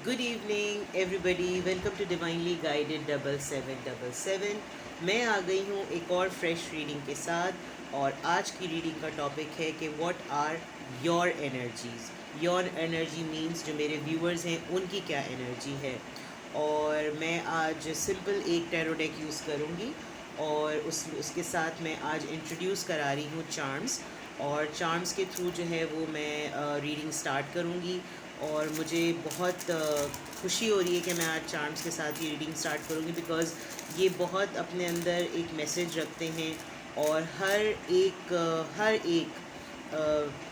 Good evening everybody, welcome to divinely guided 7777। मैं आ गई हूँ एक और फ्रेश रीडिंग के साथ। और आज की रीडिंग का टॉपिक है कि what are your energies. Your energy means जो मेरे व्यूअर्स हैं उनकी क्या एनर्जी है। और मैं आज सिंपल एक टैरो डेक यूज़ करूँगी और उसके साथ मैं आज इंट्रोड्यूस करा रही हूँ चार्म्स। और चार्म्स के थ्रू जो है वो मैं रीडिंग स्टार्ट करूँगी। और मुझे बहुत खुशी हो रही है कि मैं आज चार्म्स के साथ ये रीडिंग स्टार्ट करूँगी, बिकॉज़ ये बहुत अपने अंदर एक मैसेज रखते हैं। और हर एक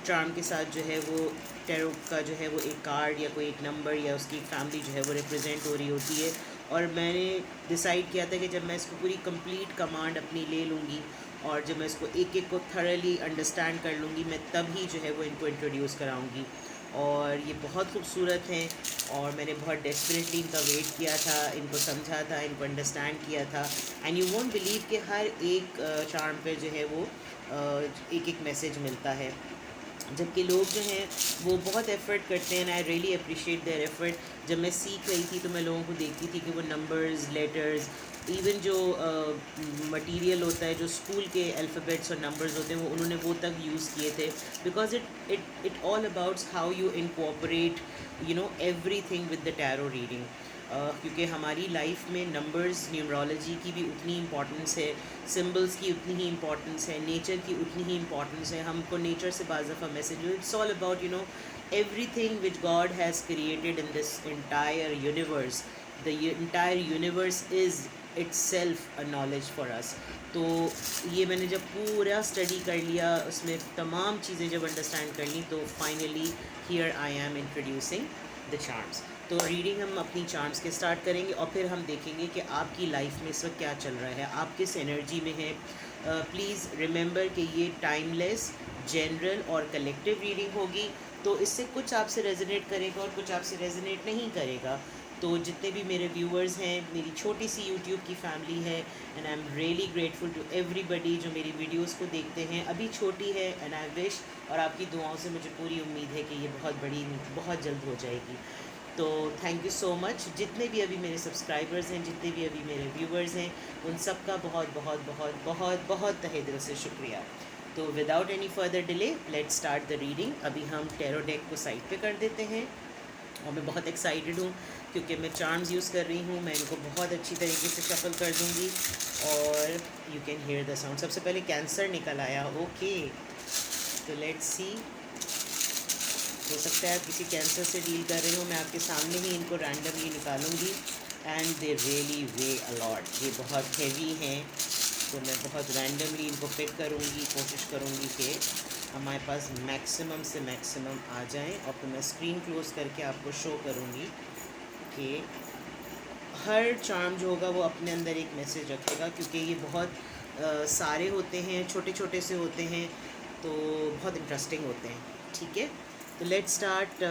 चार्म के साथ जो है वो टैरो का जो है वो एक कार्ड या कोई एक नंबर या उसकी फैमिली जो है वो रिप्रेजेंट हो रही होती है। और मैंने डिसाइड किया था कि जब मैं इसको पूरी कंप्लीट कमांड अपनी ले लूँगी और जब मैं इसको एक एक को थरली अंडरस्टैंड कर लूँगी, मैं तब ही जो है वो इनको इंट्रोड्यूस कराऊँगी। और ये बहुत खूबसूरत हैं और मैंने बहुत डेस्परेटली इनका वेट किया था, इनको समझा था, इनको अंडरस्टैंड किया था। एंड यू वोंट बिलीव कि हर एक चार्म पे जो है वो एक एक मैसेज मिलता है। जबकि लोग जो हैं वो बहुत एफ़र्ट करते हैं, and I really appreciate their effort. जब मैं सीख रही थी तो मैं लोगों को देखती थी कि वो नंबर्स, लेटर्स, इवन जो मटेरियल होता है, जो स्कूल के अल्फ़ाबेट्स और नंबर्स होते हैं, वो उन्होंने वो तक यूज़ किए थे। Because it all abouts how you incorporate everything with the tarot reading. क्योंकि हमारी लाइफ में नंबर्स, न्यूमरोलॉजी की भी उतनी इम्पॉर्टेंस है, सिम्बल्स की उतनी ही इम्पॉर्टेंस है, नेचर की उतनी ही इम्पॉर्टेंस है। हमको नेचर से बाज़ दफ़ा message, it's all about everything which God has created in this entire universe. The entire universe is itself a knowledge for us. तो ये मैंने जब पूरा स्टडी कर लिया, उसमें तमाम चीज़ें जब अंडरस्टैंड कर ली, तो finally here I am introducing the charms. तो रीडिंग हम अपनी चार्म्स के स्टार्ट करेंगे और फिर हम देखेंगे कि आपकी लाइफ में इस वक्त क्या चल रहा है, आप किस एनर्जी में हैं। प्लीज़ रिमेंबर कि ये टाइमलेस, जनरल और कलेक्टिव रीडिंग होगी। तो इससे कुछ आपसे रेजोनेट करेगा और कुछ आपसे रेजोनेट नहीं करेगा। तो जितने भी मेरे व्यूअर्स हैं, मेरी छोटी सी यूट्यूब की फैमिली है, and I am really grateful to everybody जो मेरी वीडियोस को देखते हैं। अभी छोटी है एंड आई विश, और आपकी दुआओं से मुझे पूरी उम्मीद है कि ये बहुत बड़ी, बहुत जल्द हो जाएगी। तो थैंक यू सो मच। जितने भी अभी मेरे सब्सक्राइबर्स हैं, जितने भी अभी मेरे व्यूअर्स हैं, उन सब का बहुत बहुत बहुत बहुत बहुत तहे दिल से शुक्रिया। तो without any further delay let's start the reading. अभी हम टैरो डेक को साइड पे कर देते हैं। और मैं बहुत एक्साइटेड हूँ क्योंकि मैं चार्म्स यूज़ कर रही हूँ। मैं इनको बहुत अच्छी तरीके से शफल कर दूँगी और you can hear the sound. सबसे पहले कैंसर निकल आया। ओके, तो लेट्स सी। हो सकता है आप किसी कैंसर से डील कर रहे हो। मैं आपके सामने ही इनको रैंडमली निकालूंगी and they really weigh a lot. ये बहुत हैवी हैं, तो मैं बहुत रैंडमली इनको पिक करूँगी, कोशिश करूँगी कि हमारे पास मैक्सिमम से मैक्सिमम आ जाएं। और फिर मैं स्क्रीन क्लोज करके आपको शो करूँगी कि हर चार्म जो होगा वो अपने अंदर एक मैसेज रखेगा, क्योंकि ये बहुत सारे होते हैं, छोटे छोटे से होते हैं, तो बहुत इंटरेस्टिंग होते हैं। ठीक है, तो लेट्स स्टार्ट।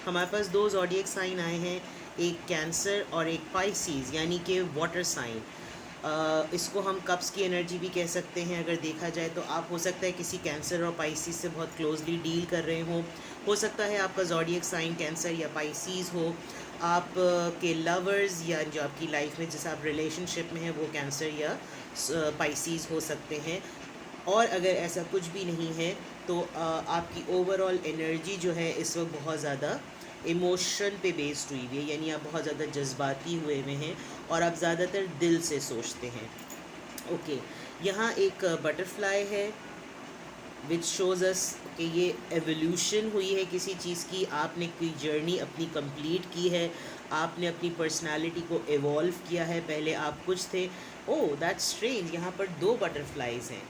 हमारे पास दो ज़ोडिएक साइन आए हैं, एक कैंसर और एक पाइसीज़, यानी कि वाटर साइन। इसको हम कप्स की एनर्जी भी कह सकते हैं अगर देखा जाए तो। आप हो सकता है किसी कैंसर और पाइसीज़ से बहुत क्लोजली डील कर रहे हो सकता है आपका ज़ोडिएक साइन कैंसर या पाइसीज़ हो। आप के लवर्स या जो आपकी लाइफ में जिस आप रिलेशनशिप में हैं वो कैंसर या पाइसीज़ हो सकते हैं। और अगर ऐसा कुछ भी नहीं है तो आपकी ओवरऑल एनर्जी जो है इस वक्त बहुत ज़्यादा इमोशन पे बेस्ड हुई हुई है, यानी आप बहुत ज़्यादा जज्बाती हुए हुए हैं और आप ज़्यादातर दिल से सोचते हैं। ओके, यहाँ एक बटरफ्लाई है विच शोज़ अस कि ये एवोल्यूशन हुई है किसी चीज़ की। आपने कोई जर्नी अपनी कंप्लीट की है, आपने अपनी पर्सनालिटी को एवॉल्व किया है। पहले आप कुछ थे। ओह दैट्स स्ट्रेंज, यहाँ पर दो बटरफ्लाइज हैं।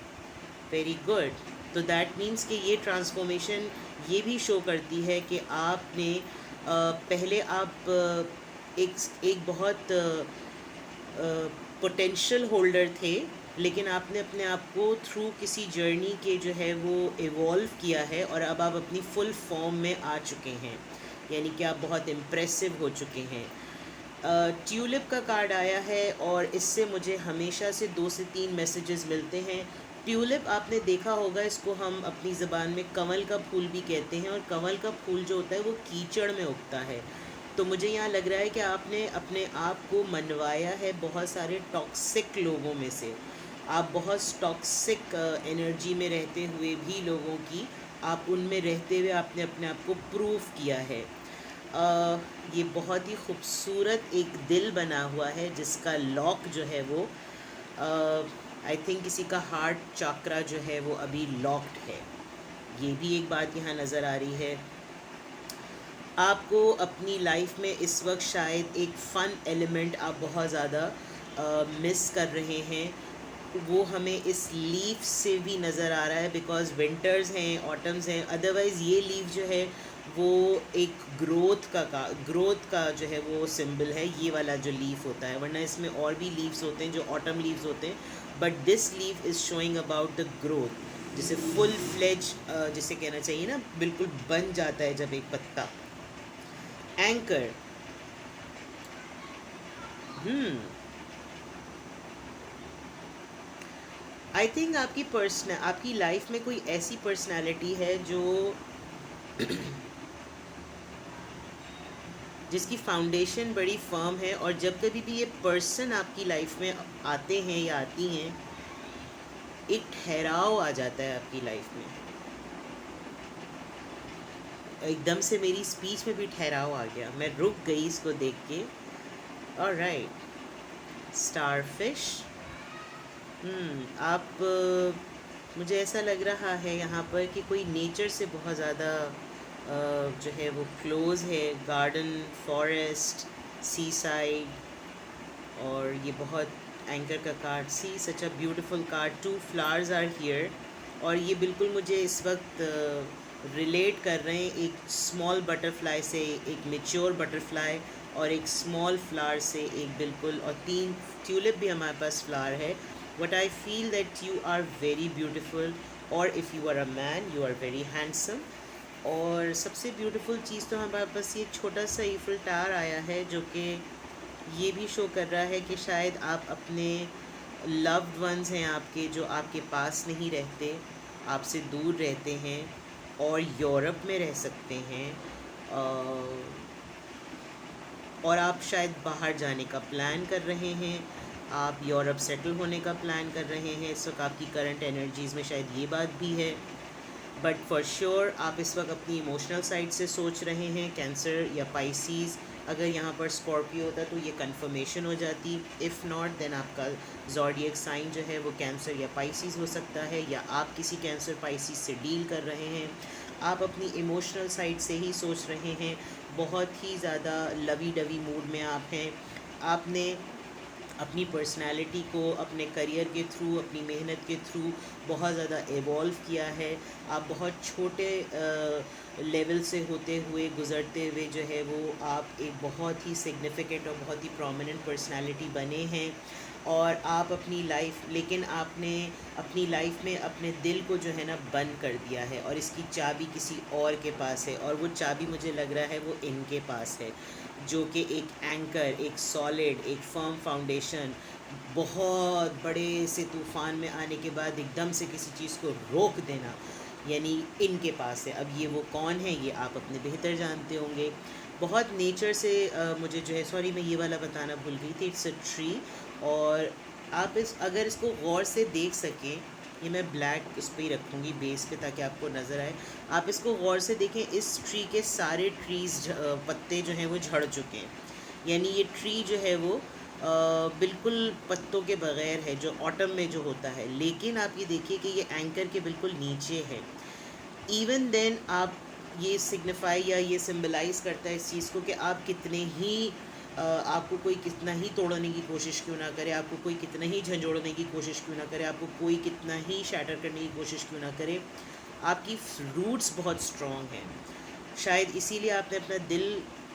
Very good. तो दैट मीन्स कि ये ट्रांसफॉर्मेशन ये भी शो करती है कि आपने पहले आप एक बहुत पोटेंशियल होल्डर थे, लेकिन आपने अपने आप को थ्रू किसी जर्नी के जो है वो इवॉल्व किया है और अब आप अपनी फुल फॉर्म में आ चुके हैं, यानी कि आप बहुत इम्प्रेसिव हो चुके हैं। ट्यूलिप का कार्ड आया है और इससे मुझे हमेशा से 2 से 3 मैसेजेस मिलते हैं। ट्यूलिप आपने देखा होगा, इसको हम अपनी ज़बान में कंवल का फूल भी कहते हैं, और कंवल का फूल जो होता है वो कीचड़ में उगता है। तो मुझे यहाँ लग रहा है कि आपने अपने आप को मनवाया है बहुत सारे टॉक्सिक लोगों में से। आप बहुत टॉक्सिक एनर्जी में रहते हुए भी लोगों की, आप उनमें रहते हुए आपने अपने आप को प्रूव किया है। ये बहुत ही खूबसूरत एक दिल बना हुआ है जिसका लॉक जो है वो आई थिंक किसी का हार्ट चक्रा जो है वो अभी लॉक्ड है। ये भी एक बात यहाँ नज़र आ रही है। आपको अपनी लाइफ में इस वक्त शायद एक फ़न एलिमेंट आप बहुत ज़्यादा मिस कर रहे हैं। वो हमें इस लीफ से भी नज़र आ रहा है, बिकॉज़ विंटर्स हैं, ऑटम्स हैं। अदरवाइज़ ये लीफ जो है वो एक ग्रोथ का जो है वो सिंबल है, ये वाला जो लीफ होता है। वरना इसमें और भी लीव्स होते हैं जो ऑटम लीव्स होते हैं, but this leaf is showing about the growth. जिसे फुल फ्लेज जिसे कहना चाहिए ना, बिल्कुल बन जाता है जब एक पत्ता। एंकर। आई थिंक आपकी लाइफ में कोई ऐसी पर्सनालिटी है जो जिसकी फाउंडेशन बड़ी फर्म है, और जब कभी भी ये पर्सन आपकी लाइफ में आते हैं या आती हैं, एक ठहराव आ जाता है आपकी लाइफ में। एकदम से मेरी स्पीच में भी ठहराव आ गया, मैं रुक गई इसको देख के। Alright, starfish. आप मुझे ऐसा लग रहा है यहाँ पर कि कोई नेचर से बहुत ज़्यादा जो है वो क्लोज़ है। गार्डन, फॉरेस्ट, सी साइड, और ये बहुत एंकर का card. See such a beautiful card, 2 flowers are here. और ये बिल्कुल मुझे इस वक्त रिलेट कर रहे हैं एक स्मॉल बटरफ्लाई से, एक मेच्योर बटरफ्लाई, और एक स्मॉल फ्लावर से एक बिल्कुल, और 3 ट्यूलिप भी हमारे पास फ्लावर है। But I feel that you are very beautiful, और if you are a man you are very handsome. और सबसे ब्यूटीफुल चीज़ तो हमारे पास ये छोटा सा ईफिल टावर आया है, जो कि ये भी शो कर रहा है कि शायद आप अपने लव्ड वंस हैं आपके, जो आपके पास नहीं रहते, आपसे दूर रहते हैं और यूरोप में रह सकते हैं, और आप शायद बाहर जाने का प्लान कर रहे हैं, आप यूरोप सेटल होने का प्लान कर रहे हैं। इस वक्त आपकी करंट एनर्जीज़ में शायद ये बात भी है। बट फॉर श्योर आप इस वक्त अपनी इमोशनल साइड से सोच रहे हैं, कैंसर या पाइसीज़। अगर यहाँ पर स्कॉर्पियो होता तो ये कंफर्मेशन हो जाती। इफ़ नॉट देन आपका ज़ोडिएक साइन जो है वो कैंसर या पाइसीज़ हो सकता है, या आप किसी कैंसर पाइसीज़ से डील कर रहे हैं। आप अपनी इमोशनल साइड से ही सोच रहे हैं, बहुत ही ज़्यादा लवी डवी मूड में आप हैं। आपने अपनी पर्सनैलिटी को अपने करियर के थ्रू, अपनी मेहनत के थ्रू बहुत ज़्यादा एवॉल्व किया है। आप बहुत छोटे लेवल से होते हुए गुज़रते हुए जो है वो आप एक बहुत ही सिग्निफिकेंट और बहुत ही प्रोमिनेंट पर्सनैलिटी बने हैं। और आप अपनी लाइफ, लेकिन आपने अपनी लाइफ में अपने दिल को जो है ना बंद कर दिया है, और इसकी चाबी किसी और के पास है, और वो चाबी मुझे लग रहा है वो इनके पास है, जो कि एक एंकर, एक सॉलिड, एक फर्म फाउंडेशन। बहुत बड़े से तूफ़ान में आने के बाद एकदम से किसी चीज़ को रोक देना, यानी इनके पास है। अब ये वो कौन है ये आप अपने बेहतर जानते होंगे। बहुत नेचर से मुझे जो है, सॉरी मैं ये वाला बताना भूल गई थी, इट्स अ ट्री। और आप अगर इसको गौर से देख सकें, ये मैं ब्लैक इस पर ही रखूँगी बेस पे ताकि आपको नज़र आए। आप इसको गौर से देखें, इस ट्री के सारे पत्ते जो हैं वो झड़ चुके हैं, यानी ये ट्री जो है वो बिल्कुल पत्तों के बग़ैर है, जो ऑटम में जो होता है। लेकिन आप ये देखिए कि ये एंकर के बिल्कुल नीचे है। इवन देन आप ये सिग्निफाई या ये सिंबलाइज़ करता है इस चीज़ को कि आप कितने ही आपको कोई कितना ही तोड़ने की कोशिश क्यों ना करे, आपको कोई कितना ही झंझोड़ने की कोशिश क्यों ना करे, आपको कोई कितना ही शैटर करने की कोशिश क्यों ना करे, आपकी रूट्स बहुत स्ट्रॉन्ग हैं। शायद इसीलिए आपने अपना दिल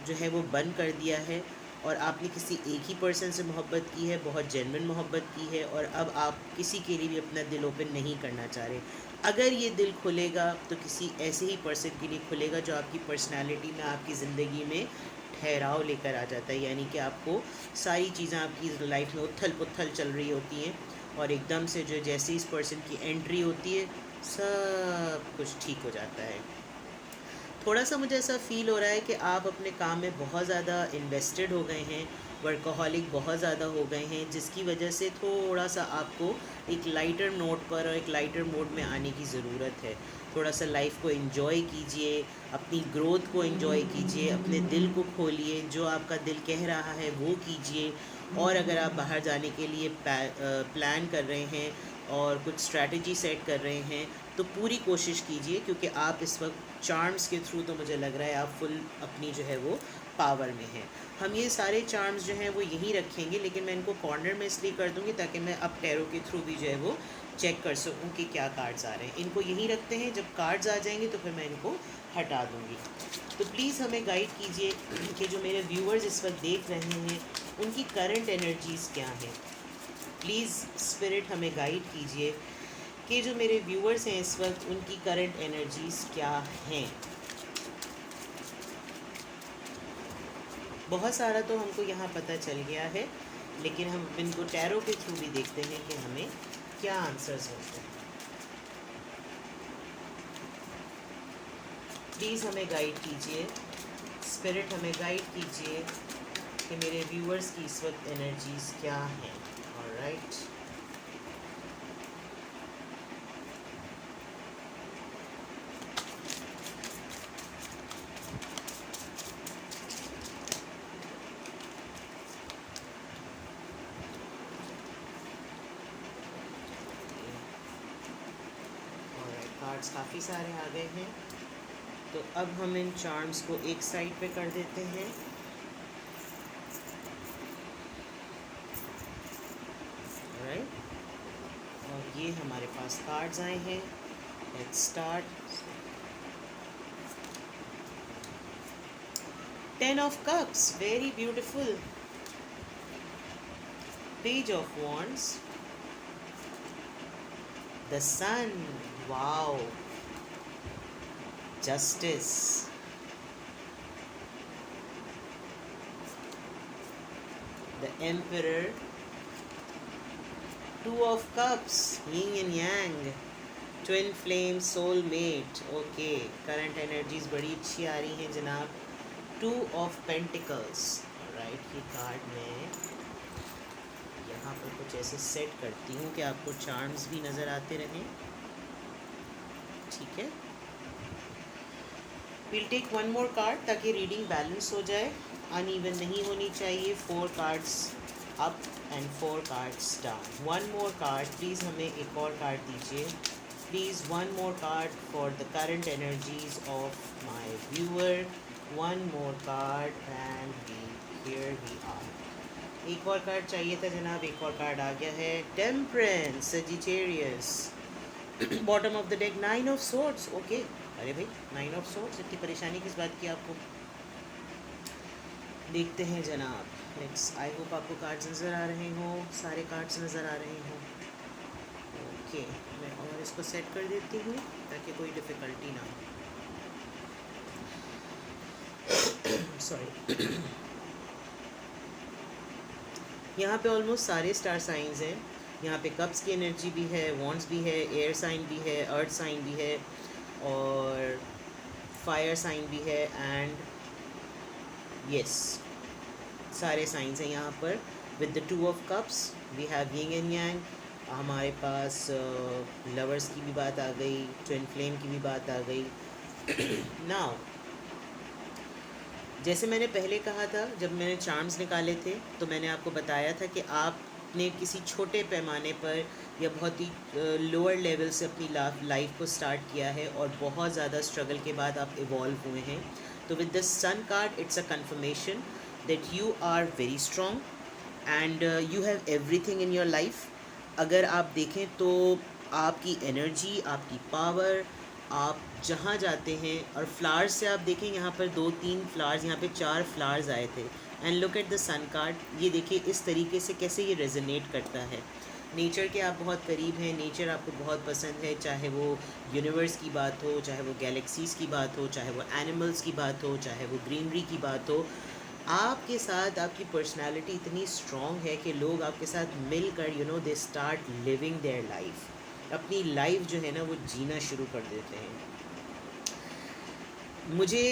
जो है वो बंद कर दिया है, और आपने किसी एक ही पर्सन से मोहब्बत की है, बहुत जेन्युइन मोहब्बत की है, और अब आप किसी के लिए भी अपना दिल ओपन नहीं करना चाह रहे। अगर ये दिल खुलेगा तो किसी ऐसे ही पर्सन के लिए खुलेगा जो आपकी पर्सनालिटी में, आपकी ज़िंदगी में ठहराव लेकर आ जाता है। यानी कि आपको सारी चीज़ें आपकी लाइफ में उथल पुथल चल रही होती हैं, और एकदम से जो जैसे इस पर्सन की एंट्री होती है सब कुछ ठीक हो जाता है। थोड़ा सा मुझे ऐसा फ़ील हो रहा है कि आप अपने काम में बहुत ज़्यादा इन्वेस्टेड हो गए हैं, वर्कहोलिक बहुत ज़्यादा हो गए हैं, जिसकी वजह से थोड़ा सा आपको एक लाइटर नोट पर और एक लाइटर मोड में आने की ज़रूरत है। थोड़ा सा लाइफ को एंजॉय कीजिए, अपनी ग्रोथ को एंजॉय कीजिए, अपने दिल को खोलिए, जो आपका दिल कह रहा है वो कीजिए। और अगर आप बाहर जाने के लिए प्लान कर रहे हैं और कुछ स्ट्रैटेजी सेट कर रहे हैं तो पूरी कोशिश कीजिए, क्योंकि आप इस वक्त चार्म्स के थ्रू तो मुझे लग रहा है आप फुल अपनी जो है वो पावर में हैं। हम ये सारे चार्म्स जो हैं वो यहीं रखेंगे, लेकिन मैं इनको कॉर्नर में इसलिए कर दूँगी ताकि मैं अब टैरो के थ्रू भी जो है वो चेक कर सकूँ कि क्या कार्ड्स आ रहे हैं। इनको यहीं रखते हैं, जब कार्ड्स आ जाएंगे तो फिर मैं इनको हटा दूँगी। तो प्लीज़ हमें गाइड कीजिए कि जो मेरे व्यूअर्स इस वक्त देख रहे हैं उनकी करंट एनर्जीज़ क्या हैं। प्लीज़ स्पिरिट हमें गाइड कीजिए कि जो मेरे व्यूअर्स हैं इस वक्त उनकी करंट एनर्जीज़ क्या हैं। बहुत सारा तो हमको यहाँ पता चल गया है, लेकिन हम इनको टैरो के थ्रू भी देखते हैं कि हमें क्या आंसर्स होते हैं। प्लीज़ हमें गाइड कीजिए, स्पिरिट हमें गाइड कीजिए कि मेरे व्यूअर्स की इस वक्त एनर्जीज़ क्या हैं। ऑलराइट, कार्ड्स काफ़ी सारे आ गए हैं, तो अब हम इन चार्म्स को एक साइड पे कर देते हैं। राइट, और ये हमारे पास कार्ड्स आए हैं। Let's start. 10 of cups, very beautiful. Page of wands, the sun, wow. Justice, the emperor, 2 of cups, yin and yang, twin flame, soulmate. Okay, current energies बड़ी अच्छी आ रही हैं जनाब। 2 of pentacles, राइट। ये कार्ड मैं यहाँ पर कुछ ऐसे सेट करती हूँ कि आपको चार्म्स भी नज़र आते रहें। ठीक है, will take one more card ताकि रीडिंग बैलेंस हो जाए, अनइवन नहीं होनी चाहिए। 4 cards up and 4 cards down. One more card please, हमें एक और कार्ड दीजिए please. One more card for the current energies of my viewer. One more card and here we are. एक और कार्ड चाहिए था जनाब, एक और कार्ड आ गया है। Temperance, Sagittarius, bottom of the deck, 9 of swords. Okay, अरे भाई 9 ऑफ सोर्ड्स, इतनी परेशानी किस बात की आपको। देखते हैं जनाब, लेट्स, आई होप आपको कार्ड्स नज़र आ रहे हों, सारे कार्ड्स नज़र आ रहे हों। ओके, मैं और इसको सेट कर देती हूँ ताकि कोई डिफ़िकल्टी ना हो। सॉरी। यहाँ पे ऑलमोस्ट सारे स्टार साइंस हैं। यहाँ पे कप्स की एनर्जी भी है, वॉन्ड्स भी है, एयर साइन भी है, अर्थ साइन भी है और फायर साइन भी है एंड यस, सारे साइंस हैं यहाँ पर। With the 2 of cups we have yin and yang. हमारे पास लवर्स की भी बात आ गई, ट्विन फ्लेम की भी बात आ गई। नाउ, जैसे मैंने पहले कहा था, जब मैंने चार्म्स निकाले थे तो मैंने आपको बताया था कि आपने किसी छोटे पैमाने पर या बहुत ही लोअर लेवल से अपनी लाइफ को स्टार्ट किया है और बहुत ज़्यादा स्ट्रगल के बाद आप इवॉल्व हुए हैं। तो with the sun card it's a confirmation that you are very strong and you have everything in your life. अगर आप देखें तो आपकी एनर्जी, आपकी पावर, आप जहाँ जाते हैं, और फ्लावर्स से आप देखें यहाँ पर 2-3 फ्लावर्स, यहाँ पे 4 फ्लावर्स आए थे। And look at the sun card, ये देखिए इस तरीके से कैसे ये रेजोनेट करता है। नेचर के आप बहुत करीब हैं, नेचर आपको बहुत पसंद है, चाहे वो यूनिवर्स की बात हो, चाहे वो गैलेक्सीज़ की बात हो, चाहे वो एनिमल्स की बात हो, चाहे वो ग्रीनरी की बात हो। आपके साथ आपकी पर्सनालिटी इतनी स्ट्रॉन्ग है कि लोग आपके साथ मिलकर they start living their life, अपनी लाइफ जो है ना वो जीना शुरू कर देते हैं। मुझे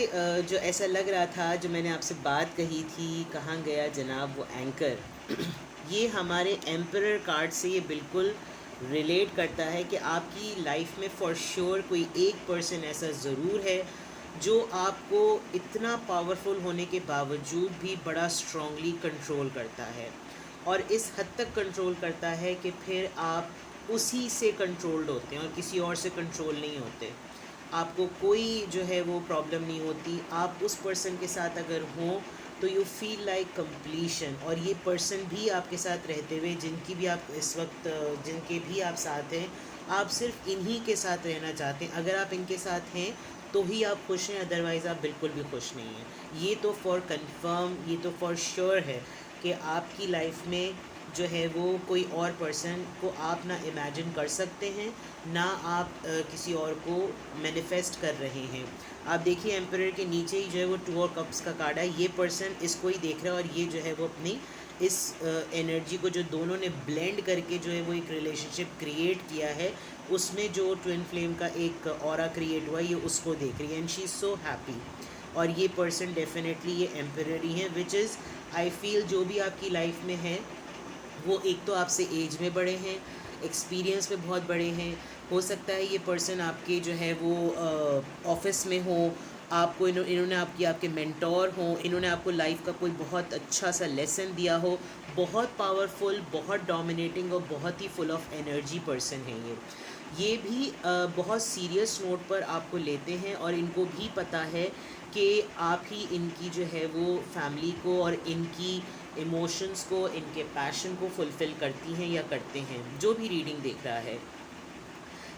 जो ऐसा लग रहा था, जो मैंने आपसे बात कही थी, कहाँ गया जनाब वो एंकर, ये हमारे एम्परर कार्ड से ये बिल्कुल रिलेट करता है कि आपकी लाइफ में फॉर श्योर कोई एक पर्सन ऐसा ज़रूर है जो आपको इतना पावरफुल होने के बावजूद भी बड़ा स्ट्रांगली कंट्रोल करता है, और इस हद तक कंट्रोल करता है कि फिर आप उसी से कंट्रोल्ड होते हैं और किसी और से कंट्रोल नहीं होते। आपको कोई जो है वो प्रॉब्लम नहीं होती, आप उस पर्सन के साथ अगर हों तो यू फील लाइक कंप्लीशन। और ये पर्सन भी आपके साथ रहते हुए, जिनकी भी आप इस वक्त जिनके भी आप साथ हैं, आप सिर्फ इन्हीं के साथ रहना चाहते हैं। अगर आप इनके साथ हैं तो ही आप खुश हैं, अदरवाइज़ आप बिल्कुल भी खुश नहीं हैं। ये तो फॉर कंफर्म, ये तो फॉर श्योर है कि आपकी लाइफ में जो है वो कोई और पर्सन को आप ना इमेजिन कर सकते हैं, ना आप किसी और को मैनिफेस्ट कर रहे हैं। आप देखिए एम्परर के नीचे ही जो है वो 2 ऑफ कप्स का कार्ड है। ये पर्सन इसको ही देख रहा है, और ये जो है वो अपनी इस एनर्जी को जो दोनों ने ब्लेंड करके जो है वो एक रिलेशनशिप क्रिएट किया है, उसमें जो ट्विन फ्लेम का एक ऑरा क्रिएट हुआ, ये उसको देख रही है, and she is so happy. और ये पर्सन डेफिनेटली ये एम्परर ही है, विच इज़ आई फील जो भी आपकी लाइफ में है वो एक तो आपसे एज में बड़े हैं, एक्सपीरियंस में बहुत बड़े हैं। हो सकता है ये पर्सन आपके जो है वो ऑफिस में हो, आपको इन्होंने आपके मेंटोर हों, इन्होंने आपको लाइफ का कोई बहुत अच्छा सा लेसन दिया हो। बहुत पावरफुल, बहुत डोमिनेटिंग और बहुत ही फुल ऑफ एनर्जी पर्सन है ये भी बहुत सीरियस नोट पर आपको लेते हैं, और इनको भी पता है कि आप ही इनकी जो है वो फैमिली को और इनकी इमोशंस को, इनके पैशन को फुलफ़िल करती हैं या करते हैं। जो भी रीडिंग देख रहा है,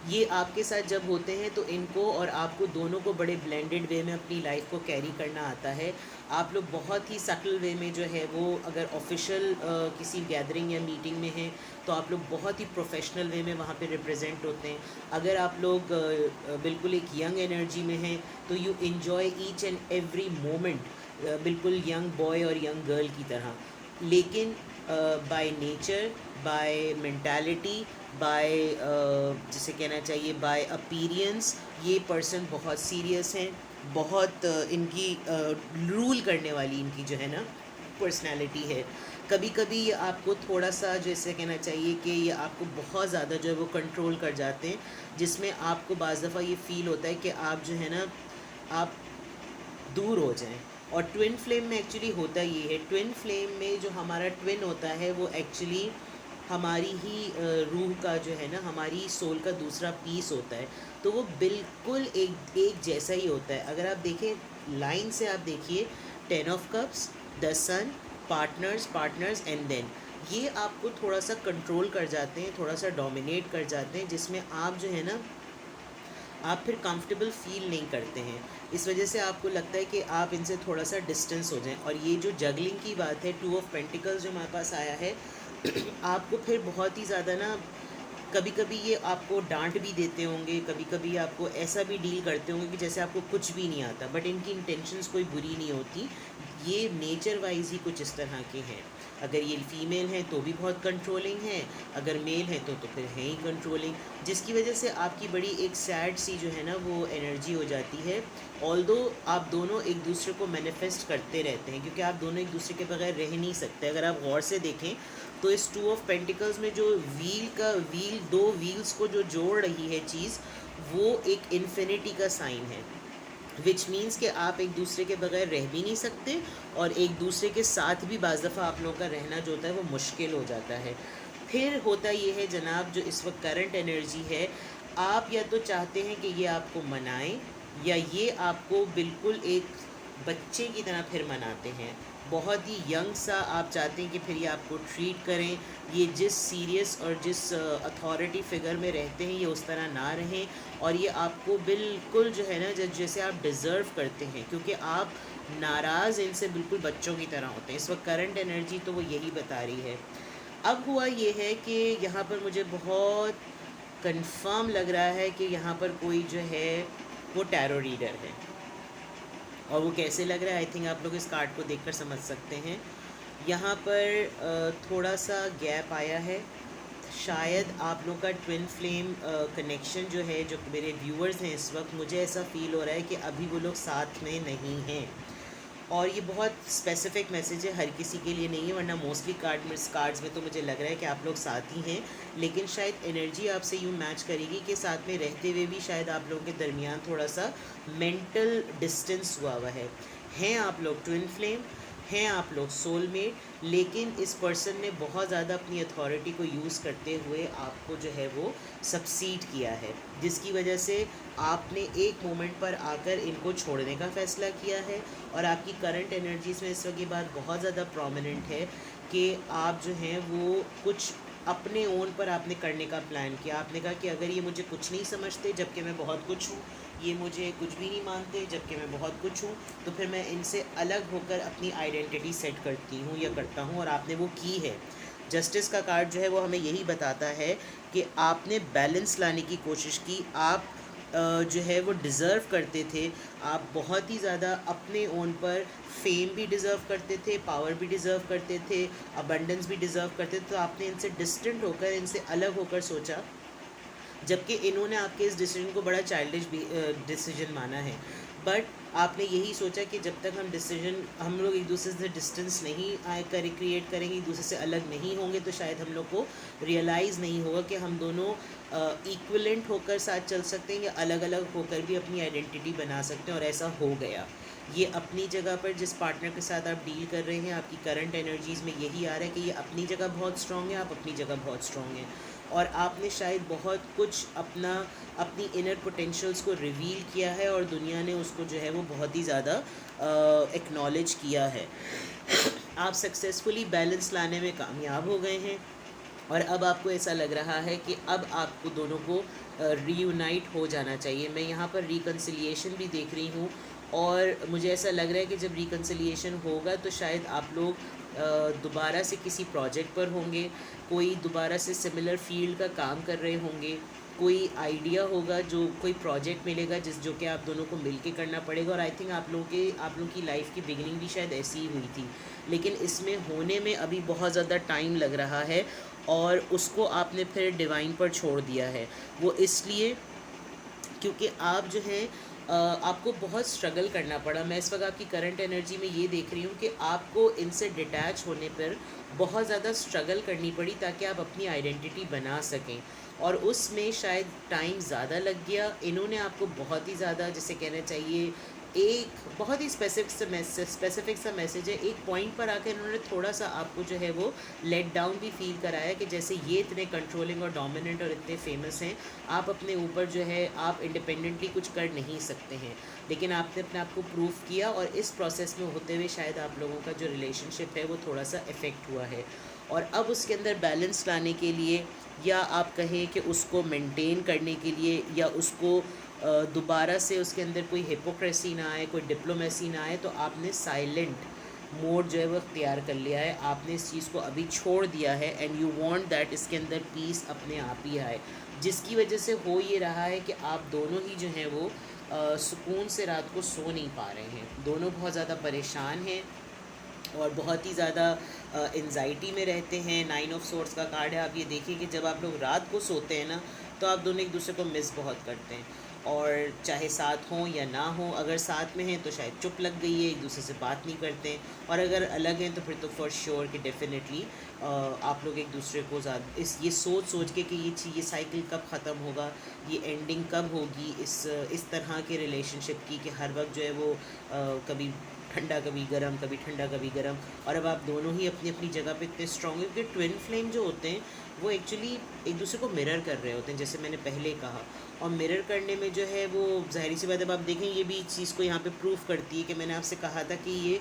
ये आपके साथ जब होते हैं तो इनको और आपको दोनों को बड़े ब्लेंडेड वे में अपनी लाइफ को कैरी करना आता है। आप लोग बहुत ही सटल वे में जो है वो, अगर ऑफिशियल किसी गैदरिंग या मीटिंग में हैं तो आप लोग बहुत ही प्रोफेशनल वे में वहाँ पे रिप्रेजेंट होते हैं। अगर आप लोग बिल्कुल एक यंग एनर्जी में हैं तो you enjoy each and every moment बिल्कुल यंग बॉय और यंग गर्ल की तरह। लेकिन by nature, by mentality, by जिसे कहना चाहिए बाय अपीरियंस, ये पर्सन बहुत सीरियस हैं। बहुत इनकी रूल करने वाली इनकी जो है ना पर्सनालिटी है। कभी कभी ये आपको थोड़ा सा जैसे कहना चाहिए कि ये आपको बहुत ज़्यादा जो है वो कंट्रोल कर जाते हैं, जिसमें आपको बाज़ दफ़ा ये फ़ील होता है कि आप जो है ना, आप दूर हो जाएं। और ट्विन फ्लेम में एक्चुअली होता ये है, ट्विन फ्लेम में जो हमारा ट्विन होता है वो एक्चुअली हमारी ही रूह का जो है ना, हमारी सोल का दूसरा पीस होता है। तो वो बिल्कुल एक जैसा ही होता है। अगर आप देखें लाइन से, आप देखिए 10 of cups, the sun, partners and then, ये आपको थोड़ा सा कंट्रोल कर जाते हैं, थोड़ा सा डोमिनेट कर जाते हैं, जिसमें आप जो है ना, आप फिर कंफर्टेबल फील नहीं करते हैं। इस वजह से आपको लगता है कि आप इनसे थोड़ा सा डिस्टेंस हो जाएं। और ये जो जगलिंग की बात है, 2 ऑफ पेंटिकल्स जो हमारे पास आया है, आपको फिर बहुत ही ज़्यादा ना, कभी कभी ये आपको डांट भी देते होंगे, कभी कभी आपको ऐसा भी डील करते होंगे कि जैसे आपको कुछ भी नहीं आता, बट इनकी इंटेंशंस कोई बुरी नहीं होती। ये नेचर वाइज ही कुछ इस तरह के हैं। अगर ये फीमेल हैं तो भी बहुत कंट्रोलिंग हैं, अगर मेल हैं तो फिर हैं ही कंट्रोलिंग, जिसकी वजह से आपकी बड़ी एक सैड सी जो है ना वो एनर्जी हो जाती है। ऑल्दो आप दोनों एक दूसरे को मैनिफेस्ट करते रहते हैं, क्योंकि आप दोनों एक दूसरे के बगैर रह नहीं सकते। अगर आप गौर से देखें तो इस 2 ऑफ पेंटिकल्स में जो दो व्हील्स को जो जोड़ रही है चीज़, वो एक इन्फिनिटी का साइन है, विच मीन्स कि आप एक दूसरे के बगैर रह भी नहीं सकते, और एक दूसरे के साथ भी बाज़ दफ़ा आप लोगों का रहना जो होता है वो मुश्किल हो जाता है। फिर होता ये है जनाब, जो इस वक्त करंट एनर्जी है, आप या तो चाहते हैं कि ये आपको मनाएं, या ये आपको बिल्कुल एक बच्चे की तरह फिर मनाते हैं। बहुत ही यंग सा आप चाहते हैं कि फिर ये आपको ट्रीट करें। ये जिस सीरियस और जिस अथॉरिटी फिगर में रहते हैं, ये उस तरह ना रहें, और ये आपको बिल्कुल जो है ना, जैसे आप डिज़र्व करते हैं, क्योंकि आप नाराज़ इनसे बिल्कुल बच्चों की तरह होते हैं। इस वक्त करंट एनर्जी तो वो यही बता रही है। अब हुआ ये है कि यहाँ पर मुझे बहुत कंफर्म लग रहा है कि यहाँ पर कोई जो है वो टैरो रीडर है। और वो कैसे लग रहा है, आई थिंक आप लोग इस कार्ड को देखकर समझ सकते हैं। यहाँ पर थोड़ा सा गैप आया है, शायद आप लोग का ट्विन फ्लेम कनेक्शन जो है, जो मेरे व्यूअर्स हैं इस वक्त, मुझे ऐसा फ़ील हो रहा है कि अभी वो लोग साथ में नहीं हैं। और ये बहुत स्पेसिफिक मैसेज है, हर किसी के लिए नहीं है, वरना मोस्टली कार्ड्स में तो मुझे लग रहा है कि आप लोग साथ ही हैं। लेकिन शायद एनर्जी आपसे यूँ मैच करेगी कि साथ में रहते हुए भी शायद आप लोगों के दरमियान थोड़ा सा मेंटल डिस्टेंस हुआ हुआ है। हैं आप लोग ट्विन फ्लेम, हैं आप लोग सोलमेट, लेकिन इस पर्सन ने बहुत ज़्यादा अपनी अथॉरिटी को यूज़ करते हुए आपको जो है वो सक्सीड किया है, जिसकी वजह से आपने एक मोमेंट पर आकर इनको छोड़ने का फ़ैसला किया है। और आपकी करंट एनर्जीज़ में इस वक्त ये बात बहुत ज़्यादा प्रोमिनेंट है कि आप जो हैं वो कुछ अपने ओन पर आपने करने का प्लान किया। आपने कहा कि अगर ये मुझे कुछ नहीं समझते जबकि मैं बहुत कुछ हूँ, ये मुझे कुछ भी नहीं मानते जबकि मैं बहुत कुछ हूँ, तो फिर मैं इनसे अलग होकर अपनी आइडेंटिटी सेट करती हूँ या करता हूँ, और आपने वो की है। जस्टिस का कार्ड जो है वो हमें यही बताता है कि आपने बैलेंस लाने की कोशिश की। आप जो है वो डिज़र्व करते थे, आप बहुत ही ज़्यादा अपने ओन पर फेम भी डिज़र्व करते थे, पावर भी डिज़र्व करते थे, अबंडेंस भी डिज़र्व करते थे, तो आपने इनसे डिस्टेंट होकर, इनसे अलग होकर सोचा, जबकि इन्होंने आपके इस डिसीजन को बड़ा चाइल्डिश डिसीजन माना है। बट आपने यही सोचा कि जब तक हम लोग एक दूसरे से डिस्टेंस नहीं आए क्रिएट करेंगे, एक दूसरे से अलग नहीं होंगे, तो शायद हम लोग को रियलाइज़ नहीं होगा कि हम दोनों इक्वलेंट होकर साथ चल सकते हैं या अलग अलग होकर भी अपनी आइडेंटिटी बना सकते हैं। और ऐसा हो गया। ये अपनी जगह पर जिस पार्टनर के साथ आप डील कर रहे हैं, आपकी करंट एनर्जीज़ में यही आ रहा है कि ये अपनी जगह बहुत स्ट्रॉन्ग है, आप अपनी जगह बहुत स्ट्रॉन्ग हैं। और आपने शायद बहुत कुछ अपनी इनर पोटेंशियल्स को रिवील किया है, और दुनिया ने उसको जो है वो बहुत ही ज़्यादा एक्नॉलेज किया है। आप सक्सेसफुली बैलेंस लाने में कामयाब हो गए हैं, और अब आपको ऐसा लग रहा है कि अब आपको दोनों को रीयूनाइट हो जाना चाहिए। मैं यहाँ पर रिकन्सिलिएशन भी देख रही हूँ, और मुझे ऐसा लग रहा है कि जब रिकन्सिलिएशन होगा तो शायद आप लोग दोबारा से किसी प्रोजेक्ट पर होंगे, कोई दोबारा से सिमिलर फील्ड का काम कर रहे होंगे, कोई आइडिया होगा, जो कोई प्रोजेक्ट मिलेगा जो कि आप दोनों को मिलके करना पड़ेगा। और आई थिंक आप लोगों की लाइफ की बिगिनिंग भी शायद ऐसी ही हुई थी, लेकिन इसमें होने में अभी बहुत ज़्यादा टाइम लग रहा है, और उसको आपने फिर डिवाइन पर छोड़ दिया है। वो इसलिए क्योंकि आप जो हैं आपको बहुत स्ट्रगल करना पड़ा। मैं इस वक्त आपकी करंट एनर्जी में ये देख रही हूँ कि आपको इनसे डिटैच होने पर बहुत ज़्यादा स्ट्रगल करनी पड़ी ताकि आप अपनी आइडेंटिटी बना सकें, और उसमें शायद टाइम ज़्यादा लग गया। इन्होंने आपको बहुत ही ज़्यादा, जिसे कहना चाहिए, एक बहुत ही स्पेसिफिक सा मैसेज है, एक पॉइंट पर आकर इन्होंने थोड़ा सा आपको जो है वो लेट डाउन भी फील कराया कि जैसे ये इतने कंट्रोलिंग और डोमिनेंट और इतने फेमस हैं, आप अपने ऊपर जो है आप इंडिपेंडेंटली कुछ कर नहीं सकते हैं। लेकिन आपने अपने आप को प्रूव किया, और इस प्रोसेस में होते हुए शायद आप लोगों का जो रिलेशनशिप है वो थोड़ा सा इफ़ेक्ट हुआ है। और अब उसके अंदर बैलेंस लाने के लिए, या आप कहें कि उसको मेंटेन करने के लिए, या उसको दोबारा से उसके अंदर कोई हिपोक्रेसी ना आए, कोई डिप्लोमेसी ना आए, तो आपने साइलेंट मोड जो है वो अख्तियार कर लिया है। आपने इस चीज़ को अभी छोड़ दिया है, एंड यू वांट दैट इसके अंदर पीस अपने आप ही आए, जिसकी वजह से हो ये रहा है कि आप दोनों ही जो हैं वो सुकून से रात को सो नहीं पा रहे हैं। दोनों बहुत ज़्यादा परेशान हैं और बहुत ही ज़्यादा एंजाइटी में रहते हैं। 9 ऑफ सोर्ड्स का कार्ड है। आप ये देखिए कि जब आप लोग रात को सोते हैं ना, तो आप दोनों एक दूसरे को मिस बहुत करते हैं, और चाहे साथ हों या ना हों, अगर साथ में हैं तो शायद चुप लग गई है, एक दूसरे से बात नहीं करते हैं, और अगर अलग हैं तो फिर तो फॉर श्योर कि डेफिनेटली आप लोग एक दूसरे को ज़्यादा ये सोच के कि ये साइकिल कब ख़त्म होगा, ये एंडिंग कब होगी इस तरह के रिलेशनशिप की, कि हर वक्त जो है वो कभी ठंडा कभी गर्म, कभी ठंडा कभी गर्म। और अब आप दोनों ही अपनी अपनी जगह पे इतने स्ट्रॉन्ग हैं, क्योंकि ट्विन फ्लेम जो होते हैं वो एक्चुअली एक दूसरे को मिरर कर रहे होते हैं, जैसे मैंने पहले कहा। और मिरर करने में जो है वो ज़ाहिर सी बात है, अब आप देखें ये भी इस चीज़ को यहाँ पे प्रूफ करती है कि मैंने आपसे कहा था कि ये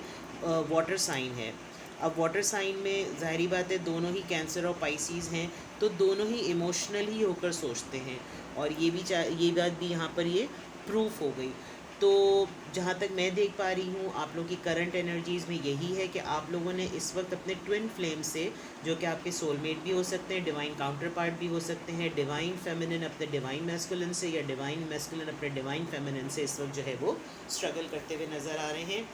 वाटर साइन है। अब वाटर साइन में ज़ाहिरी बात है दोनों ही कैंसर और पाइसीज़ हैं, तो दोनों ही इमोशनल ही होकर सोचते हैं, और ये बात भी यहाँ पर ये प्रूफ हो गई। तो जहाँ तक मैं देख पा रही हूँ, आप लोगों की करंट एनर्जीज़ में यही है कि आप लोगों ने इस वक्त अपने ट्विन फ्लेम से, जो कि आपके सोलमेट भी हो सकते हैं, डिवाइन काउंटर पार्ट भी हो सकते हैं, डिवाइन फेमिनिन अपने डिवाइन मैस्कुलिन से, या डिवाइन मैस्कुलिन अपने डिवाइन फेमिनिन से, इस वक्त जो है वो स्ट्रगल करते हुए नज़र आ रहे हैं।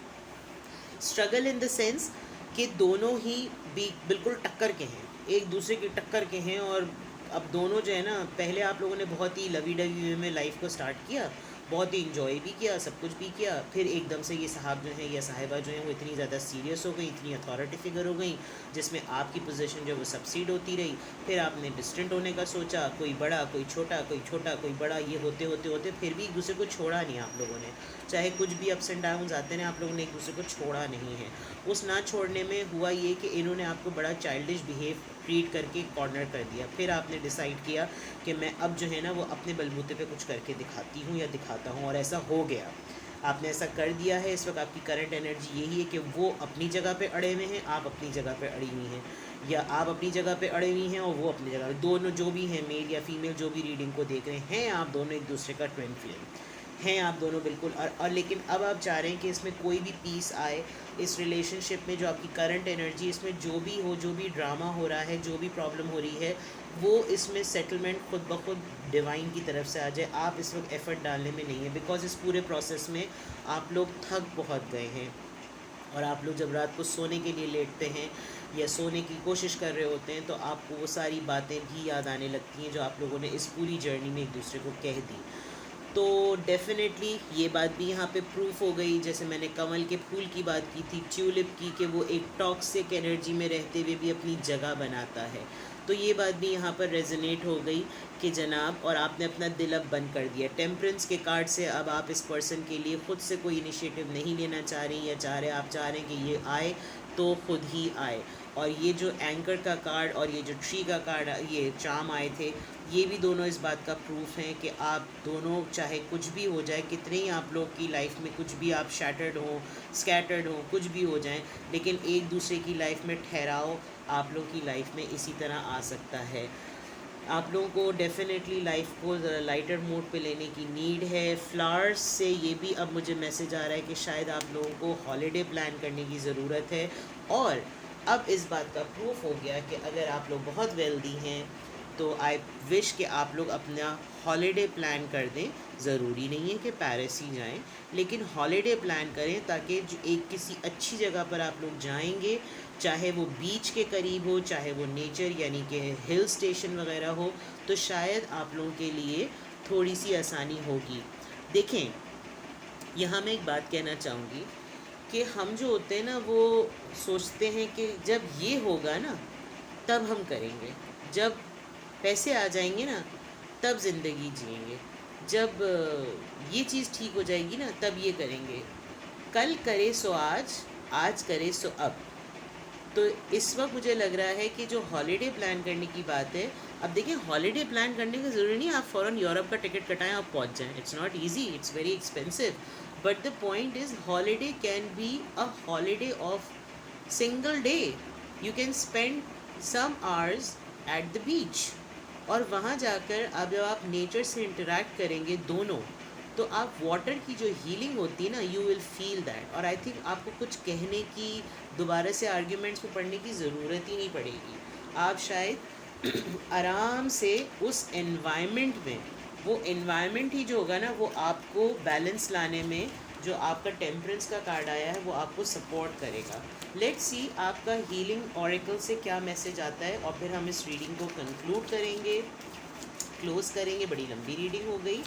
स्ट्रगल इन द सेंस कि दोनों ही भी बिल्कुल टक्कर के हैं, एक दूसरे की टक्कर के हैं। और अब दोनों जो है ना, पहले आप लोगों ने बहुत ही लवी डवी वे में लाइफ को स्टार्ट किया, बहुत ही इंजॉय भी किया, सब कुछ भी किया, फिर एकदम से ये साहब जो हैं या साहिबा जो हैं वो इतनी ज़्यादा सीरियस हो गई, इतनी अथॉरिटी फिगर हो गई, जिसमें आपकी पोजीशन जो है वो सबसीड होती रही। फिर आपने डिस्टेंट होने का सोचा, कोई बड़ा कोई छोटा, कोई छोटा कोई बड़ा, ये होते होते होते फिर भी एक दूसरे को छोड़ा नहीं आप लोगों ने। चाहे कुछ भी अप्स एंड डाउन्स आते हैं, आप लोगों ने एक दूसरे को छोड़ा नहीं है। उस ना छोड़ने में हुआ ये कि इन्होंने आपको बड़ा चाइल्डिश बिहेव ट्रीट करके कॉर्नर कर दिया। फिर आपने डिसाइड किया कि मैं अब जो है ना वो अपने बलबूते पे कुछ करके दिखाती हूँ या दिखाता हूँ, और ऐसा हो गया। आपने ऐसा कर दिया है। इस वक्त आपकी करंट एनर्जी यही है कि वो अपनी जगह पे अड़े हुए हैं, आप अपनी जगह पे अड़ी हुई हैं, या आप अपनी जगह पे अड़े हुई हैं और वो अपनी जगह। दोनों जो भी हैं, मेल या फीमेल, जो भी रीडिंग को देख रहे हैं, आप दोनों एक दूसरे का ट्विन फ्लेम हैं, आप दोनों बिल्कुल। और लेकिन अब आप चाह रहे हैं कि इसमें कोई भी पीस आए इस रिलेशनशिप में। जो आपकी करंट एनर्जी, इसमें जो भी हो, जो भी ड्रामा हो रहा है, जो भी प्रॉब्लम हो रही है, वो इसमें सेटलमेंट खुद ब खुद डिवाइन की तरफ से आ जाए। आप इस वक्त एफ़र्ट डालने में नहीं है, बिकॉज इस पूरे प्रोसेस में आप लोग थक बहुत गए हैं। और आप लोग जब रात को सोने के लिए लेटते हैं या सोने की कोशिश कर रहे होते हैं, तो आपको वो सारी बातें भी याद आने लगती हैं जो आप लोगों ने इस पूरी जर्नी में एक दूसरे को कह दी। तो डेफ़िनेटली ये बात भी यहाँ पे प्रूफ हो गई। जैसे मैंने कमल के फूल की बात की थी, ट्यूलिप की, कि वो एक टॉक्सिक एनर्जी में रहते हुए भी अपनी जगह बनाता है। तो ये बात भी यहाँ पर रेजोनेट हो गई कि जनाब, और आपने अपना दिल अब बंद कर दिया। टेम्परेंस के कार्ड से अब आप इस पर्सन के लिए ख़ुद से कोई इनिशिएटिव नहीं लेना चाह रही या चाह रहे, आप चाह रहे हैं कि ये आए तो खुद ही आए। और ये जो एंकर का कार्ड और ये जो ट्री का कार्ड, ये चार्म आए थे, ये भी दोनों इस बात का प्रूफ हैं कि आप दोनों, चाहे कुछ भी हो जाए, कितने ही आप लोग की लाइफ में कुछ भी आप शैटर्ड हो, स्कैटर्ड हो, कुछ भी हो जाए, लेकिन एक दूसरे की लाइफ में ठहराव आप लोग की लाइफ में इसी तरह आ सकता है। आप लोगों को डेफ़िनेटली लाइफ को लाइटर मोड पे लेने की नीड है। फ्लावर्स से ये भी अब मुझे मैसेज आ रहा है कि शायद आप लोगों को हॉलिडे प्लान करने की ज़रूरत है। और अब इस बात का प्रूफ हो गया कि अगर आप लोग बहुत वेल्दी हैं तो आई विश कि आप लोग अपना हॉलिडे प्लान कर दें। ज़रूरी नहीं है कि पेरिस ही जाएं, लेकिन हॉलिडे प्लान करें ताकि एक किसी अच्छी जगह पर आप लोग जाएंगे, चाहे वो बीच के करीब हो, चाहे वो नेचर यानी कि हिल स्टेशन वगैरह हो, तो शायद आप लोगों के लिए थोड़ी सी आसानी होगी। देखें, यहाँ मैं एक बात कहना चाहूँगी कि हम जो होते हैं ना, वो सोचते हैं कि जब ये होगा ना तब हम करेंगे, जब पैसे आ जाएंगे ना तब ज़िंदगी जिएंगे, जब ये चीज़ ठीक हो जाएगी ना तब ये करेंगे। कल करे सो आज, आज करे सो अब। तो इस वक्त मुझे लग रहा है कि जो हॉलिडे प्लान करने की बात है, अब देखिए, हॉलिडे प्लान करने का ज़रूरी नहीं आप फ़ौरन यूरोप का टिकट कटाएं और पहुंच जाएं। It's not easy, it's very expensive. But the point is, holiday can be a holiday of single day. You can spend some hours at the beach, और वहाँ जाकर अब जब आप नेचर से इंटरेक्ट करेंगे दोनों, तो आप वाटर की जो हीलिंग होती है ना, यू विल फील दैट। और आई थिंक आपको कुछ कहने की, दोबारा से आर्ग्यूमेंट्स में पढ़ने की ज़रूरत ही नहीं पड़ेगी। आप शायद आराम से उस एनवायरनमेंट में, वो एनवायरनमेंट ही जो होगा ना, वो आपको बैलेंस लाने में, जो आपका टेम्परेंस का कार्ड आया है, वो आपको सपोर्ट करेगा। लेट्स सी आपका हीलिंग ऑरेकल से क्या मैसेज आता है, और फिर हम इस रीडिंग को कंक्लूड करेंगे, क्लोज करेंगे। बड़ी लंबी रीडिंग हो गई,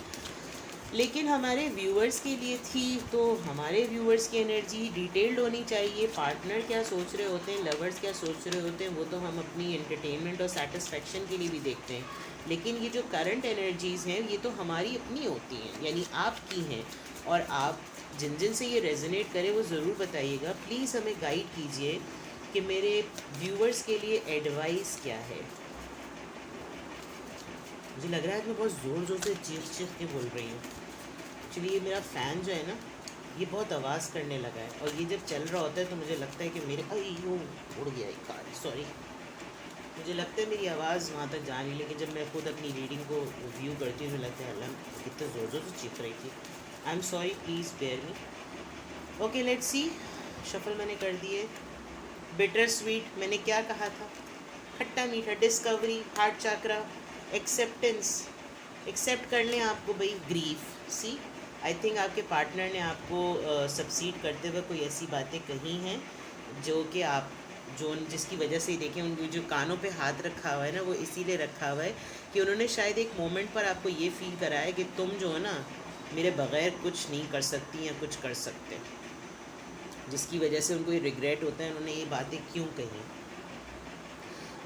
लेकिन हमारे व्यूअर्स के लिए थी, तो हमारे व्यूअर्स की एनर्जी डिटेल्ड होनी चाहिए। पार्टनर क्या सोच रहे होते हैं, लवर्स क्या सोच रहे होते हैं, वो तो हम अपनी एंटरटेनमेंट और सेटिस्फेक्शन के लिए भी देखते हैं। लेकिन ये जो करंट एनर्जीज़ हैं, ये तो हमारी अपनी होती हैं, यानी आपकी हैं। और आप जिन जिन से ये रेजोनेट करे वो ज़रूर बताइएगा। प्लीज़ हमें गाइड कीजिए कि मेरे व्यूअर्स के लिए एडवाइस क्या है। मुझे लग रहा है कि मैं बहुत ज़ोर ज़ोर से चीख के बोल रही हूँ। एक्चुअली ये मेरा फ़ैन जो है ना, ये बहुत आवाज़ करने लगा है, और ये जब चल रहा होता है तो मुझे लगता है कि मेरे यो उड़ गया एक कार, सॉरी। मुझे लगता है मेरी आवाज़ वहाँ तक जा रही, लेकिन जब मैं खुद अपनी रीडिंग को व्यू करती हूँ तो लगता है अल्लाह कितने ज़ोर ज़ोर से चीख रही थी। I am sorry, please bear me. Okay, let's see. Shuffle मैंने कर दिए। बिटर स्वीट मैंने क्या कहा था, खट्टा मीठा, डिस्कवरी, हार्ट चाकरा, एक्सेप्टेंस। एक्सेप्ट कर लें आपको भाई, ग्रीफ। सी, आई थिंक आपके पार्टनर ने आपको सक्सीड करते हुए कोई ऐसी बातें कही हैं जो कि आप जो जिसकी वजह से ही देखें, उनके जो कानों पे हाथ रखा हुआ है ना, वो इसीलिए रखा हुआ है कि उन्होंने शायद एक मोमेंट पर आपको ये फील कराया कि तुम जो है ना मेरे बग़ैर कुछ नहीं कर सकती या कुछ कर सकते, जिसकी वजह से उनको ये रिग्रेट होता है उन्होंने ये बातें क्यों कही।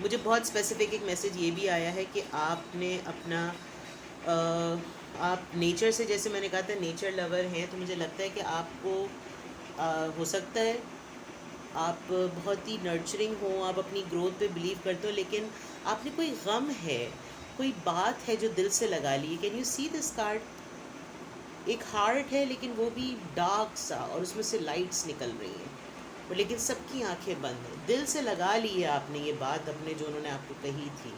मुझे बहुत स्पेसिफिक एक मैसेज ये भी आया है कि आपने अपना आप नेचर से, जैसे मैंने कहा था नेचर लवर हैं, तो मुझे लगता है कि आपको हो सकता है आप बहुत ही नर्चरिंग हो, आप अपनी ग्रोथ पे बिलीव करते हो, लेकिन आपने कोई गम है, कोई बात है जो दिल से लगा ली। Can you see this card? एक हार्ट है लेकिन वो भी डार्क सा, और उसमें से लाइट्स निकल रही हैं, और लेकिन सबकी आंखें बंद हैं। दिल से लगा ली है आपने ये बात अपने, जो उन्होंने आपको कही थी।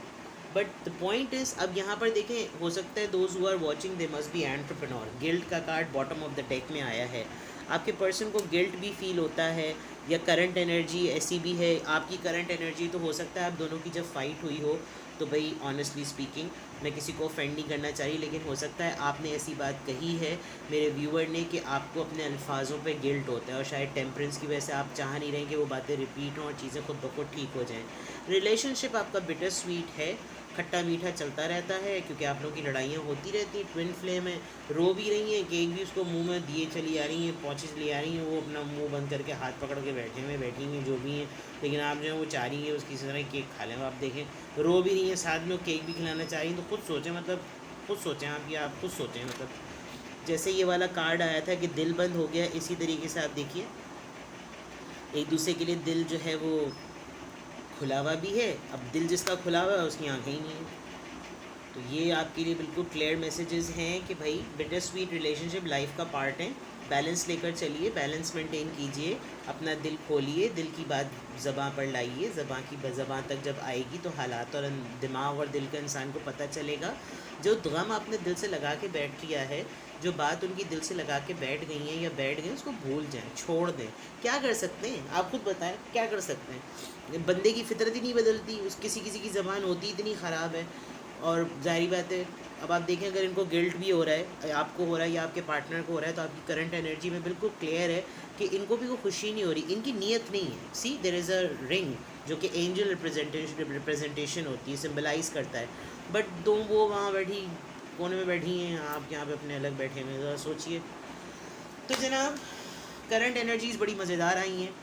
बट द पॉइंट इज़, अब यहाँ पर देखें, हो सकता है those who are watching they must be entrepreneur. Guilt का card bottom of the deck में आया है। आपके पर्सन को गिल्ट भी फील होता है, या करंट एनर्जी ऐसी भी है। आपकी करंट एनर्जी तो हो सकता है आप दोनों की जब फाइट हुई हो, तो भाई ऑनेस्टली स्पीकिंग, मैं किसी को ऑफेंड नहीं करना चाह रही, लेकिन हो सकता है आपने ऐसी बात कही है मेरे व्यूअर ने कि आपको अपने अल्फाजों पे गिल्ट होता है, और शायद टेम्परेंस की वजह से आप चाह नहीं रहे कि वो बातें रिपीट हों और चीज़ें खुद ब खुद ठीक हो जाएं। रिलेशनशिप आपका बिटर स्वीट है, खट्टा मीठा चलता रहता है, क्योंकि आप लोगों की लड़ाइयाँ होती रहती हैं। ट्विन फ्लेम है, रो भी रही हैं, केक भी उसको मुंह में दिए चली आ रही हैं, पहुँचे चली आ रही हैं, वो अपना मुंह बंद करके हाथ पकड़ के बैठी हैं जो भी हैं, लेकिन आप जो है वो चाह रही हैं उसकी किसी तरह केक खा लें। आप देखें रो भी रही हैं, साथ में केक भी खिलाना चाह रही हैं, तो खुद सोचें, मतलब खुद सोचें आप, या आप खुद सोचें, मतलब जैसे ये वाला कार्ड आया था कि दिल बंद हो गया, इसी तरीके से आप देखिए एक दूसरे के लिए दिल जो है वो खुला हुआ भी है। अब दिल जिसका खुला हुआ है उसकी आंखें ही नहीं हैं। तो ये आपके लिए बिल्कुल क्लियर मैसेजेस हैं कि भाई बिटर स्वीट रिलेशनशिप लाइफ का पार्ट है। बैलेंस लेकर चलिए, बैलेंस मेंटेन कीजिए, अपना दिल खोलिए, दिल की बात ज़बां पर लाइए। ज़बां तक जब आएगी तो हालात और दिमाग और दिल का इंसान को पता चलेगा। जो गम आपने दिल से लगा के बैठ लिया है, जो बात उनकी दिल से लगा के बैठ गई हैं या बैठ गए, उसको भूल जाएं, छोड़ दें। क्या कर सकते हैं आप खुद बताएं, क्या कर सकते हैं? बंदे की फितरत ही नहीं बदलती, उस किसी किसी की ज़बान होती इतनी ख़राब है। और ज़ाहिर बात है, अब आप देखें अगर इनको गिल्ट भी हो रहा है, आपको हो रहा है या आपके पार्टनर को हो रहा है, तो आपकी करंट एनर्जी में बिल्कुल क्लियर है कि इनको भी कोई खुशी नहीं हो रही, इनकी नीयत नहीं है। सी देयर इज़ अ रिंग जो कि एंजल रिप्रेजेंटेशन होती है, सिम्बलाइज करता है। बट दो वो वहाँ बैठी कोने में बैठी हैं, आप यहाँ पे अपने अलग बैठे हुए, ज़रा सोचिए। तो जनाब करंट एनर्जीज़ बड़ी मज़ेदार आई हैं,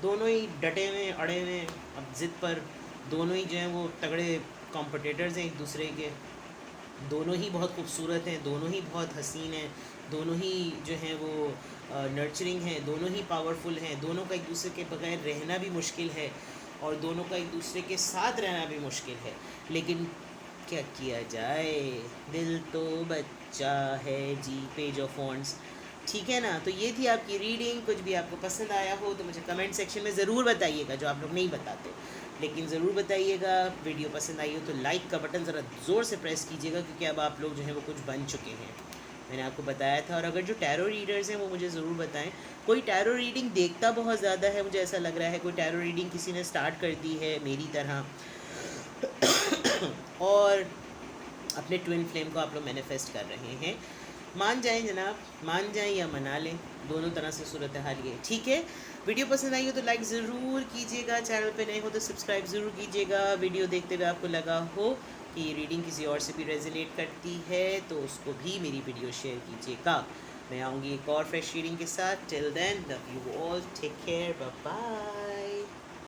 दोनों ही डटे हुए अड़े हुए अब ज़िद पर, दोनों ही जो हैं वो तगड़े कॉम्पिटिटर्स हैं एक दूसरे के, दोनों ही बहुत खूबसूरत हैं, दोनों ही बहुत हसीन हैं, दोनों ही जो हैं वो नर्चरिंग हैं, दोनों ही पावरफुल हैं, दोनों का एक दूसरे के बगैर रहना भी मुश्किल है, और दोनों का एक दूसरे के साथ रहना भी मुश्किल है। लेकिन क्या किया जाए, दिल तो बच्चा है जी। पेज ऑफ वॉन्ड्स, ठीक है ना। तो ये थी आपकी रीडिंग। कुछ भी आपको पसंद आया हो तो मुझे कमेंट सेक्शन में ज़रूर बताइएगा, जो आप लोग नहीं बताते, लेकिन ज़रूर बताइएगा। वीडियो पसंद आई हो तो लाइक का बटन ज़रा ज़ोर से प्रेस कीजिएगा, क्योंकि अब आप लोग जो हैं वो कुछ बन चुके हैं, मैंने आपको बताया था। और अगर जो टैरो रीडर्स हैं वो मुझे ज़रूर बताएं। कोई टैरो रीडिंग देखता बहुत ज़्यादा है, मुझे ऐसा लग रहा है कोई टैरो रीडिंग किसी ने स्टार्ट कर दी है मेरी तरह, और अपने ट्विन फ्लेम को आप लोग मैनिफेस्ट कर रहे हैं। मान जाएं जनाब, मान जाएं या मना लें, दोनों तरह से सूरत हाल ये, ठीक है। वीडियो पसंद आई हो तो लाइक ज़रूर कीजिएगा, चैनल पे नए हो तो सब्सक्राइब ज़रूर कीजिएगा। वीडियो देखते हुए आपको लगा हो कि ये रीडिंग किसी और से भी रेजोनेट करती है तो उसको भी मेरी वीडियो शेयर कीजिएगा। मैं आऊँगी एक और फ्रेश रीडिंग के साथ। Till then love you all, take care, bye bye.